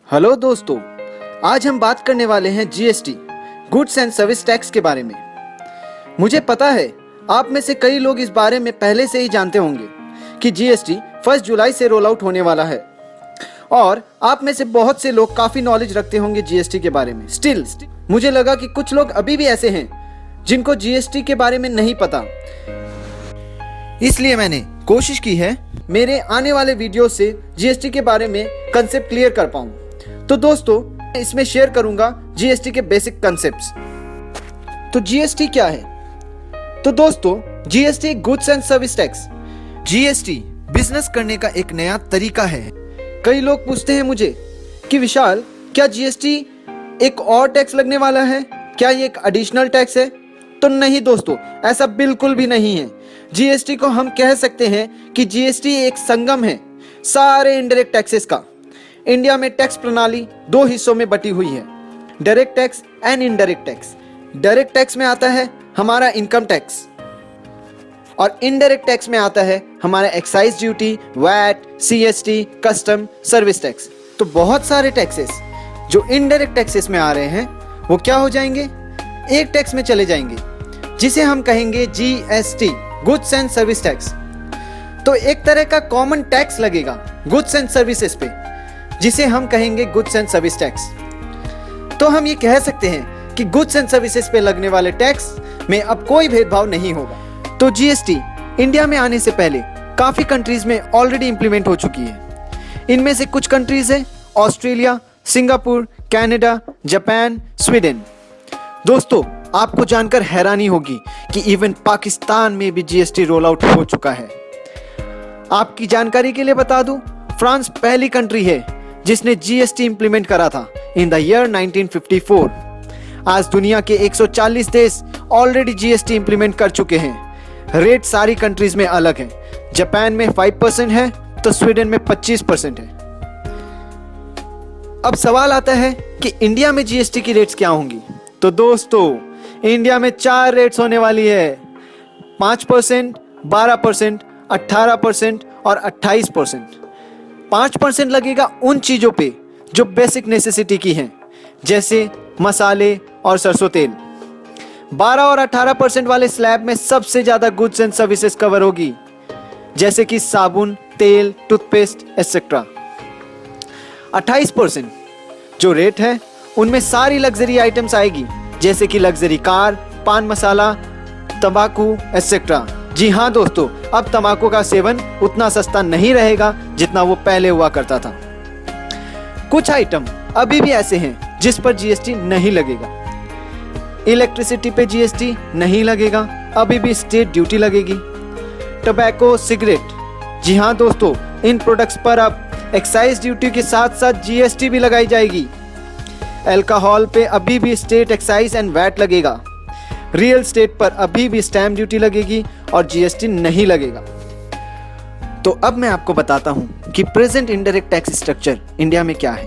Hello दोस्तों, आज हम बात करने वाले हैं GST goods and service tax के बारे में। मुझे पता है आप में से कई लोग इस बारे में पहले से ही जानते होंगे कि जीएसटी 1 जुलाई से रोल आउट होने वाला है और आप में से बहुत से लोग काफ़ी नॉलेज रखते होंगे जीएसटी के बारे में। स्टिल मुझे लगा कि कुछ लोग अभी भी ऐसे हैं जिनको जीएसटी के बारे में नहीं पता, इसलिए मैंने कोशिश की है मेरे आने वाले वीडियो से जीएसटी के बारे में कंसेप्ट क्लियर कर पाऊँ। तो दोस्तों, इसमें शेयर करूंगा जीएसटी के बेसिक कंसेप्ट्स। तो जीएसटी क्या है? तो दोस्तों, GST goods and service tax. GST business करने का एक नया तरीका है। कई लोग पूछते हैं मुझे कि विशाल, क्या जीएसटी एक और टैक्स लगने वाला है? क्या ये एक एडिशनल टैक्स है? तो नहीं दोस्तों, ऐसा बिल्कुल भी नहीं है। जीएसटी को हम कह सकते हैं कि जीएसटी एक संगम है सारे इनडायरेक्ट टैक्सेस का। इंडिया में टैक्स प्रणाली 2 हिस्सों में बटी हुई है, direct tax and indirect tax. Direct tax में आता है हमारा इनकम टैक्स और इनडायरेक्ट टैक्स में आता है हमारा excise duty, VAT, CST, custom, service tax. तो बहुत सारे टैक्सेस जो इनडायरेक्ट टैक्सेस में आ रहे हैं वो क्या हो जाएंगे? एक टैक्स में चले जाएंगे जिसे हम कहेंगे GST, goods and service tax. तो एक तरह का कॉमन टैक्स लगेगा गुड्स एंड सर्विसेज पे, जिसे हम कहेंगे गुड्स एंड सर्विस टैक्स। तो हम ये कह सकते हैं कि गुड्स एंड सर्विसेज पे लगने वाले टैक्स में अब कोई भेदभाव नहीं होगा। तो जीएसटी इंडिया में आने से पहले काफ़ी कंट्रीज में ऑलरेडी इंप्लीमेंट हो चुकी है। इनमें से कुछ कंट्रीज है Australia, Singapore, Canada, Japan, Sweden. दोस्तों, आपको जानकर हैरानी होगी कि इवन पाकिस्तान में भी जीएसटी रोल आउट हो चुका है। आपकी जानकारी के लिए बता दूं, फ्रांस पहली कंट्री है जिसने जीएसटी इंप्लीमेंट करा था इन द ईयर 1954। आज दुनिया के 140 देश ऑलरेडी जीएसटी इंप्लीमेंट कर चुके हैं। रेट सारी कंट्रीज में अलग है। जापान में 5% है तो स्वीडन में 25% है। अब सवाल आता है कि इंडिया में जीएसटी की रेट्स क्या होंगी? तो दोस्तों, इंडिया में 4 रेट्स होने वाली है, 5%, 12%, 18% और 28%। 5% लगेगा उन चीज़ों पे जो बेसिक नेसेसिटी की हैं, जैसे मसाले और सरसों तेल। 12 और 18% वाले स्लैब में सबसे ज़्यादा गुड्स एंड सर्विसेज कवर होगी, जैसे कि साबुन, तेल, टूथपेस्ट एक्सेट्रा। 28% जो रेट है उनमें सारी लग्जरी आइटम्स आएगी, जैसे कि लग्जरी कार, पान मसाला, तंबाकू एक्सेट्रा। जी हाँ दोस्तों, अब तंबाकू का सेवन उतना सस्ता नहीं रहेगा जितना वो पहले हुआ करता था। कुछ आइटम अभी भी ऐसे हैं जिस पर जीएसटी नहीं लगेगा। इलेक्ट्रिसिटी पे जीएसटी नहीं लगेगा, अभी भी स्टेट ड्यूटी लगेगी। टोबैको, सिगरेट, जी हाँ दोस्तों, इन प्रोडक्ट्स पर अब एक्साइज ड्यूटी के साथ साथ जीएसटी भी लगाई जाएगी। अल्कोहल पे अभी भी स्टेट एक्साइज एंड वैट लगेगा। रियल एस्टेट पर अभी भी स्टैम्प ड्यूटी लगेगी और जीएसटी नहीं लगेगा। तो अब मैं आपको बताता हूं कि present indirect tax structure India में क्या है।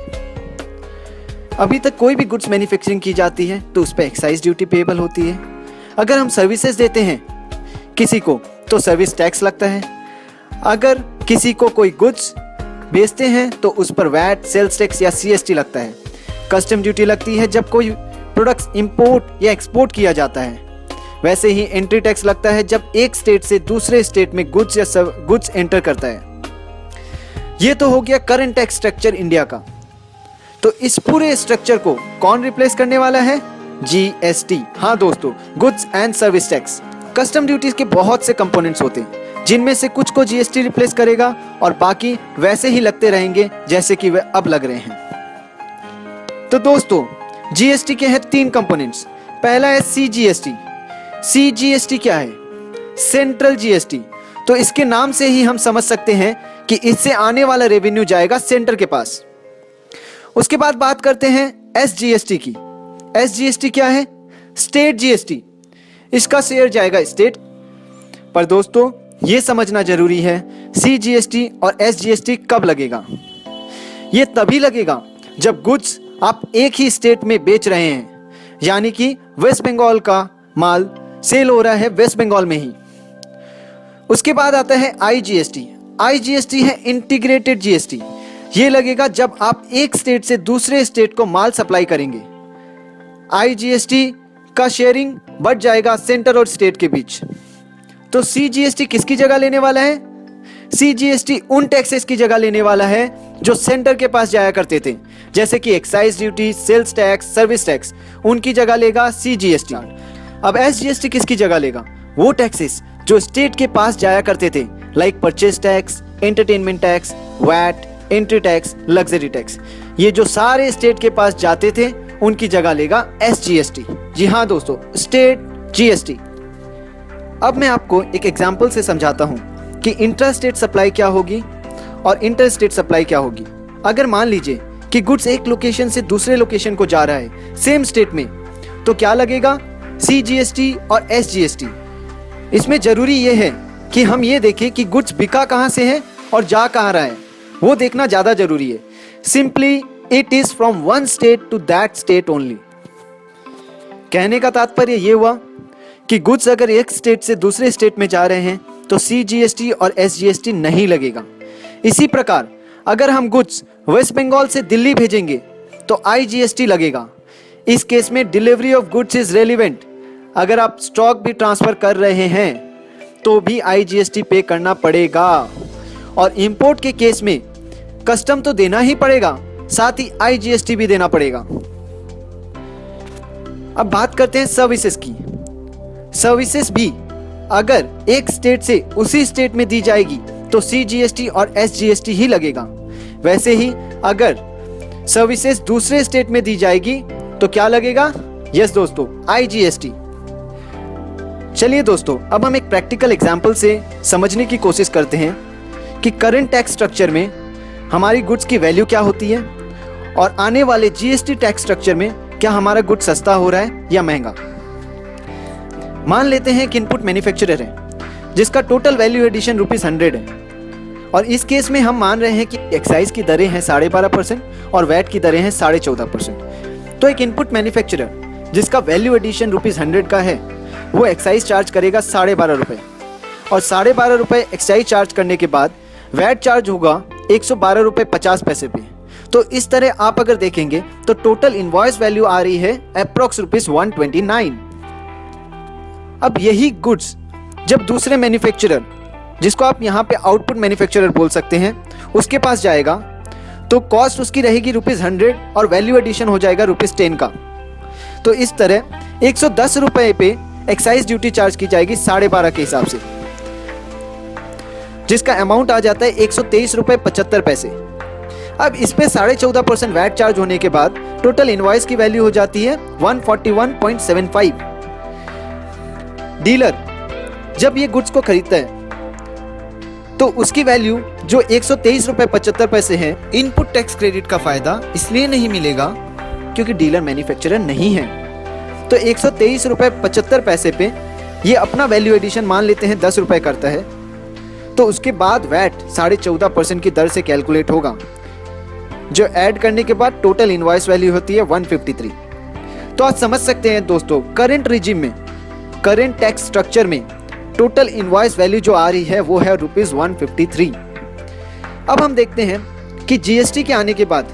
अभी तक कोई भी गुड्स मैन्युफैक्चरिंग की जाती है तो उस पर एक्साइज ड्यूटी पेएबल होती है। अगर हम सर्विसेज देते हैं किसी को तो सर्विस टैक्स लगता है। अगर किसी को कोई गुड्स बेचते हैं तो उस पर वैट, सेल्स टैक्स या सीएसटी लगता है। कस्टम ड्यूटी लगती है जब कोई प्रोडक्ट्स इंपोर्ट या एक्सपोर्ट किया जाता है। वैसे ही एंट्री टैक्स लगता है जब एक स्टेट से दूसरे स्टेट में गुड्स या गुड्स एंटर करता है। ये तो हो गया करंट टैक्स स्ट्रक्चर इंडिया का। तो इस पूरे स्ट्रक्चर को कौन रिप्लेस करने वाला है? जीएसटी। हाँ दोस्तों, goods and service tax. Custom duties के बहुत से कंपोनेंट्स होते हैं, जिनमें से कुछ को जीएसटी रिप्लेस करेगा और बाकी वैसे ही लगते रहेंगे जैसे कि वे अब लग रहे हैं। तो दोस्तों, जीएसटी के हैं 3 कंपोनेंट्स। पहला है सीजीएसटी। सीजीएसटी क्या है? Central GST. तो इसके नाम से ही हम समझ सकते हैं कि इससे आने वाला रेवेन्यू जाएगा सेंटर के पास। उसके बाद बात करते हैं एसजीएसटी की। एसजीएसटी क्या है? State GST. इसका शेयर जाएगा स्टेट पर। दोस्तों, यह समझना जरूरी है सीजीएसटी और एसजीएसटी कब लगेगा। यह तभी लगेगा जब गुड्स आप एक ही स्टेट में बेच रहे हैं, यानी कि वेस्ट बंगाल का माल सेल हो रहा है वेस्ट बंगाल में ही। उसके बाद आता है आईजीएसटी। आईजीएसटी है इंटीग्रेटेड जीएसटी, ये लगेगा जब आप एक स्टेट से दूसरे स्टेट को माल सप्लाई करेंगे। IGST का शेयरिंग बढ़ जाएगा सेंटर और स्टेट के बीच। तो CGST किसकी जगह लेने वाला है? CGST उन टैक्सेस की जगह लेने वाला है जो सेंटर के पास जाया करते थे, जैसे कि excise duty, sales tax, service tax, उनकी जगह लेगा CGST। अब SGST किसकी जगह लेगा? वो टैक्सेस जो स्टेट के पास जाया करते थे, like purchase tax, entertainment tax, VAT, entry tax, luxury tax. ये जो सारे स्टेट के पास जाते थे उनकी जगह लेगा SGST। जी हाँ दोस्तों, स्टेट GST। अब मैं आपको एक एग्जाम्पल से समझाता हूँ कि इंट्रा स्टेट सप्लाई क्या होगी और इंटर स्टेट सप्लाई क्या होगी। अगर मान लीजिए कि गुड्स एक लोकेशन से दूसरे लोकेशन को जा रहा है सेम स्टेट में, तो क्या लगेगा? CGST और SGST। इसमें जरूरी ये है कि हम ये देखें कि गुड्स बिका कहाँ से है और जा कहाँ रहा है, वो देखना ज़्यादा जरूरी है। Simply it is from one state to that state only. कहने का तात्पर्य ये हुआ कि गुड्स अगर एक स्टेट से दूसरे स्टेट में जा रहे हैं तो CGST और SGST नहीं लगेगा। इसी प्रकार अगर हम गुड्स वेस्ट बंगाल से दिल्ली भेजेंगे तो IGST लगेगा। इस केस में delivery of goods is relevant. अगर आप स्टॉक भी ट्रांसफर कर रहे हैं तो भी IGST पे करना पड़ेगा। और इंपोर्ट के केस में कस्टम तो देना ही पड़ेगा, साथ ही IGST भी देना पड़ेगा। अब बात करते हैं सर्विसेज की। सर्विसेज भी अगर एक स्टेट से उसी स्टेट में दी जाएगी तो CGST और SGST ही लगेगा। वैसे ही अगर सर्विसेज दूसरे स्टेट में दी जाएगी तो क्या लगेगा? यस दोस्तों, IGST। चलिए दोस्तों, अब हम एक प्रैक्टिकल एग्जांपल से समझने की कोशिश करते हैं कि करंट टैक्स स्ट्रक्चर में हमारी गुड्स की वैल्यू क्या होती है और आने वाले GST टैक्स स्ट्रक्चर में क्या हमारा गुड्स सस्ता हो रहा है या महंगा। मान लेते हैं कि इनपुट मैन्युफैक्चरर है जिसका टोटल वैल्यू एडिशन ₹100 है और इस केस में हम मान रहे हैं कि एक्साइज की दरें हैं 12.5% और वैट की दरें हैं 14.5%। तो एक इनपुट मैन्युफैक्चरर जिसका वैल्यू एडिशन ₹100 का है वो एक्साइज चार्ज करेगा 12.5 रुपये और 12.5 रुपये एक्साइज चार्ज करने के बाद वैट चार्ज होगा 112 रुपये 50 पैसे पे। तो इस तरह आप अगर देखेंगे तो टोटल इनवॉइस वैल्यू आ रही है अप्रॉक्स ₹129। अब यही गुड्स जब दूसरे मैन्युफैक्चरर, जिसको आप यहाँ पे आउटपुट मैन्युफैक्चरर बोल सकते हैं, उसके पास जाएगा तो कॉस्ट उसकी रहेगी ₹100 और वैल्यू एडिशन हो जाएगा ₹10 का। तो इस तरह 110 रुपये पे एक्साइज ड्यूटी चार्ज की जाएगी 12.5 के हिसाब से, जिसका अमाउंट आ जाता है 123 रुपये 75 पैसे। अब इस पे 14.5% वैट चार्ज होने के बाद टोटल इनवॉइस की वैल्यू हो जाती है 141.75। डीलर जब ये गुड्स को खरीदता है तो उसकी वैल्यू जो 123 रुपये 75 पैसे है, इनपुट टैक्स क्रेडिट का फायदा इसलिए नहीं मिलेगा क्योंकि डीलर मैन्युफैक्चरर नहीं है। तो 123 रुपये 75 पैसे पे ये अपना वैल्यू एडिशन मान लेते हैं 10 रुपये करता है, तो उसके बाद वैट 14.5% की दर से कैलकुलेट होगा, जो ऐड करने के बाद टोटल इनवॉइस वैल्यू होती है 153। तो आप समझ सकते हैं दोस्तों, करंट रिजिम में, करंट टैक्स स्ट्रक्चर में टोटल इनवॉइस वैल्यू जो आ रही है वो है ₹153। अब हम देखते हैं कि GST के आने के बाद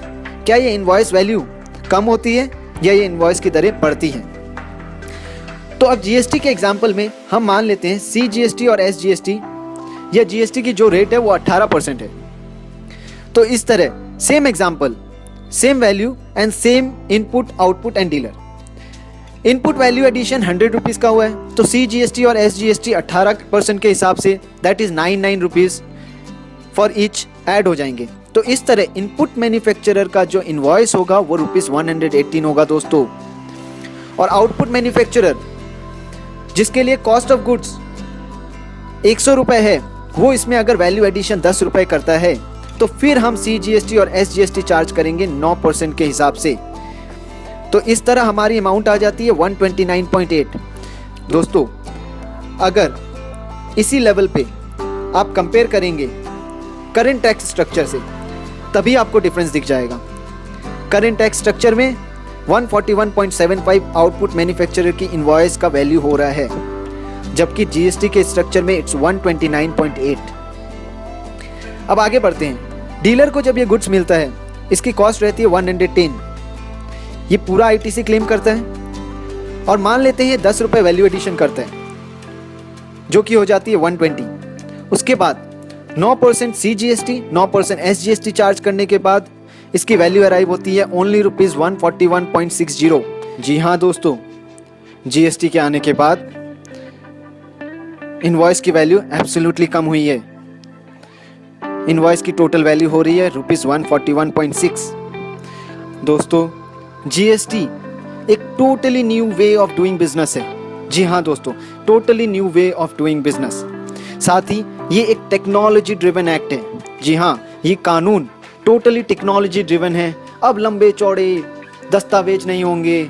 क्या ये इनवॉइस वैल्यू कम होती है या ये इनवॉइस की दरें बढ़ती हैं। तो अब GST के एग्जाम्पल में हम मान लेते हैं CGST और SGST या GST की जो रेट है वो 18% है। तो इस तरह same example, same value and same input, output and dealer. Input value addition 100 rupees का हुआ है तो CGST और SGST 18% के हिसाब say that is 99 rupees for each add हो जाएंगे। तो इस तरह इनपुट मैन्युफैक्चरर का जो इनवॉइस होगा वो ₹118 होगा दोस्तों। और आउटपुट मैन्युफैक्चरर जिसके लिए कॉस्ट ऑफ गुड्स 100 रुपये है, वो इसमें अगर वैल्यू एडिशन 10 रुपये करता है तो फिर हम CGST और SGST चार्ज करेंगे 9% के हिसाब से। तो इस तरह हमारी अमाउंट आ जाती है 129.8। दोस्तों अगर इसी लेवल पे आप कंपेयर करेंगे करंट टैक्स स्ट्रक्चर से तभी आपको डिफरेंस दिख जाएगा। करंट टैक्स स्ट्रक्चर में 141.75 आउटपुट मैन्युफैक्चरर की इनवॉइस का वैल्यू हो रहा है, जबकि GST के स्ट्रक्चर में इट्स 129.8। अब आगे बढ़ते हैं डीलर को जब ये गुड्स मिलता है इसकी कॉस्ट रहती है 110। ये पूरा आईटीसी क्लेम करता है और मान लेते हैं 10 रुपये वैल्यू एडिशन करता है जो कि हो जाती है 120। उसके बाद 9% CGST 9% SGST चार्ज करने के बाद इसकी वैल्यू अराइव होती है ओनली ₹141.60। जी हाँ दोस्तों, GST के आने के बाद इनवॉइस की वैल्यू एब्सोल्युटली कम हुई है। इनवॉइस की टोटल वैल्यू हो रही है ₹141.6। दोस्तों, GST एक totally new way of doing business है। जी हाँ दोस्तों, totally new way of doing business. साथ ही ये एक टेक्नोलॉजी ड्रिवन एक्ट है। जी हाँ, ये कानून टोटली टेक्नोलॉजी ड्रिवन है। अब लंबे चौड़े दस्तावेज नहीं होंगे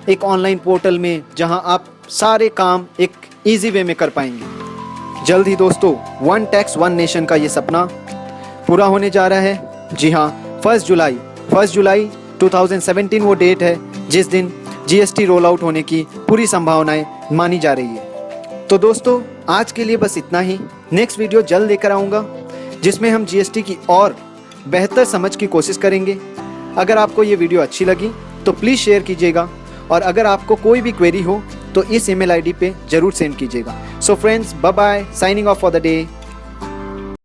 एक ऑनलाइन पोर्टल में जहां आप सारे काम एक इजी वे में कर पाएंगे। जल्द ही दोस्तों 1 टैक्स 1 नेशन का ये सपना पूरा होने जा रहा है। जी हाँ, 1 जुलाई 2017 वो डेट है जिस दिन GST रोल आउट होने की पूरी संभावनाएं मानी जा रही है। तो दोस्तों, आज के लिए बस इतना ही। नेक्स्ट वीडियो जल्द लेकर आऊँगा जिसमें हम GST की और बेहतर समझ की कोशिश करेंगे। अगर आपको ये वीडियो अच्छी लगी तो प्लीज़ शेयर कीजिएगा और अगर आपको कोई भी क्वेरी हो तो इस email ID पे ज़रूर सेंड कीजिएगा। So friends, bye bye, signing off for the day.